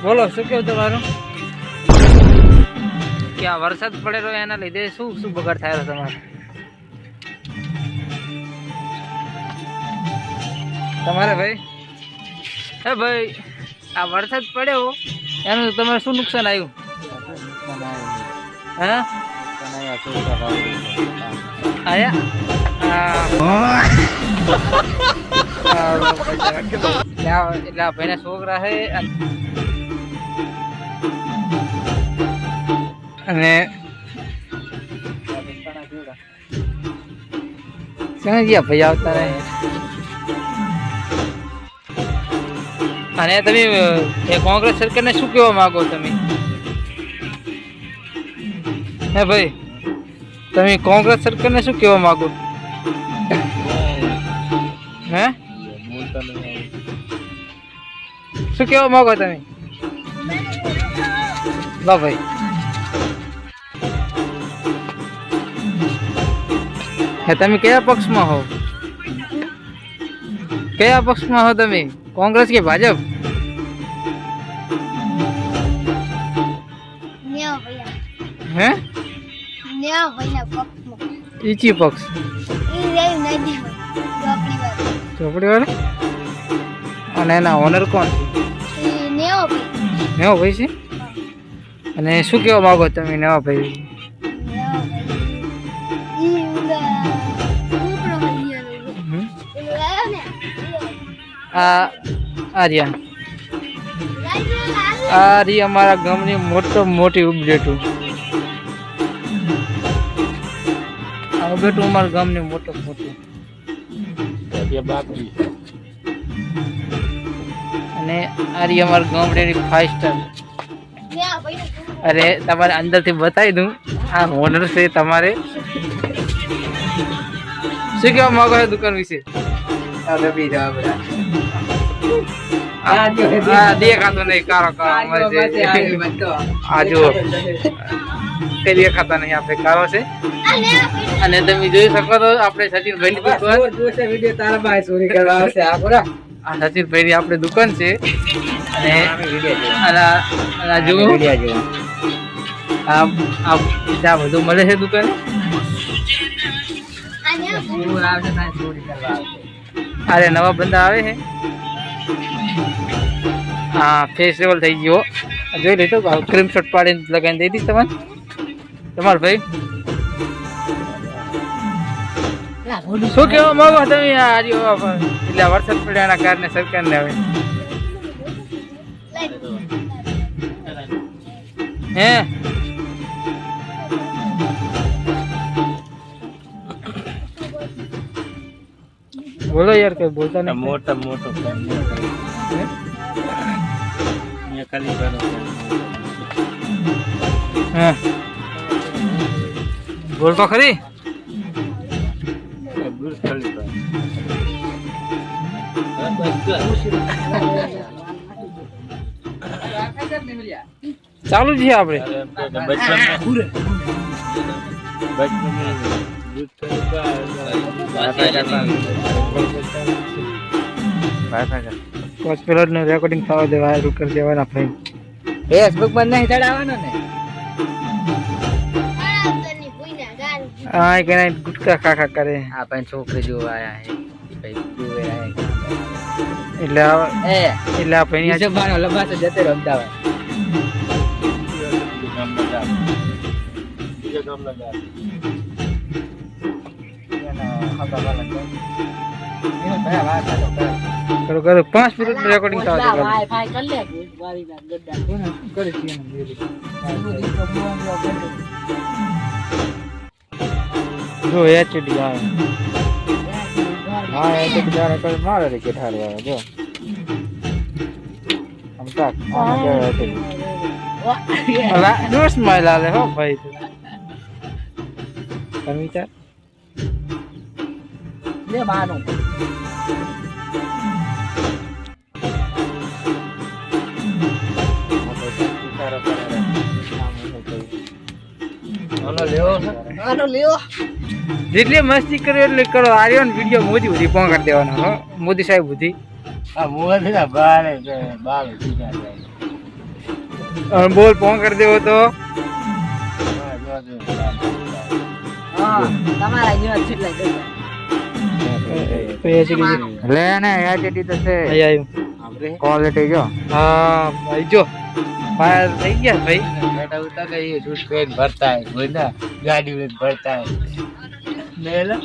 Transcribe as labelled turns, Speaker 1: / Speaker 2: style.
Speaker 1: બોલો શું કેવું તમારું કે આ વરસાદ પડેલો એના લીધે શું શું બગાડ થયેલો તમારે ભાઈ હે ભાઈ આ વરસાદ પડ્યો એનું તમારે શું નુકસાન આવ્યું હે એટલે ભાઈના છોકરા છે અને ક્યાં ગયા ભાઈ આવતા રહે અને તમે એ કોંગ્રેસ સરકારને શું કહેવા માંગો તમે હે ભાઈ તમે કોંગ્રેસ સરકારને શું કહેવા માંગો હે શું કહેવા માંગો તમે વાહ ભાઈ હે તમે કયા પક્ષમાં હો તમે કોંગ્રેસ કે ભાજપ હે ઈચી પક્ષ ચોપડી વાળા અને એના ઓનર કોણ છે નેવો ભાઈ છે અને શું કહેવા માંગો તમે નેવા ભાઈ આ રી અમારા ગામની મોટી ઉપડેટું બેટું અમારા ગામની મોટું અને આ રી અમારા ગામડેની 5 સ્ટાર અરે તમારે અંદરથી બતાવી દઉં આ ઓનર છે તમારે શું કહેવા માંગો છો દુકાન વિશે દેખાતો નહીં કારો આ જુઓ કઈ દેખાતા નહીં આપણે કારો છે અને તમે જોઈ શકો તો આપણે સચિનભાઈ ની દુકાન આ સચિનભાઈ ની આપણે દુકાન છે અને જુઓ આ બધું મળે છે દુકાને અરે નવા બંદા આવે છે હા ફેસ્ટિવલ થઈ ગયો જોઈ લીધો ક્રીમ શોટ પાડીને લગાવીને દઈ દીધી તમને તમારે ભાઈ શું કહેવા માંગો તમે આજે એટલે વરસાદ પડ્યાના કારણે સરકારને હવે હે બોલો યાર કઈ બોલતા નહીં મોટો બોલ તો ખરી ચાલુ છે આપણે રેકોર્ડિંગ થવા દેવા કરી દેવાના ભાઈ ફેસબુક પર નહીં ચડાવવાનો ને હા કે ગુટકા ખાખા કરે આ પણ છોકરી જોવા આયા હે એટલે આ ભાઈ જબાનો લબાસ જતે અમદાવાદ કરો 5 મિનિટ રેકોર્ડિંગ થવા દે વાઈફાઈ કર લે વારી ના ગड्ढा કરી છે જો એચડી આવે હા એચડી જારે કર મારે રે કે ઠારવા જો આમ તાક આને કે અલા નો સ્માઈલ આલે હો ભાઈ તમે વિચાર લે બાનો જેટલી મસ્તી કરે એટલે કરો આર્યન વિડીયો મોદી સુધી પહોંચાડી દેવાનો હો મોદી સાહેબ સુધી આ મોદી ના બારે બાર બોલ ફોન કરી દેવો તો
Speaker 2: લે ને એટીટી તો છે ક્વોલિટી જો
Speaker 1: હા ભાઈ જો ફાયર થઈ ગયા ભાઈ
Speaker 2: બેટા ઉતા ગઈ શૂટ પેન ભરતા है बोला गाड़ी में भरता है मेला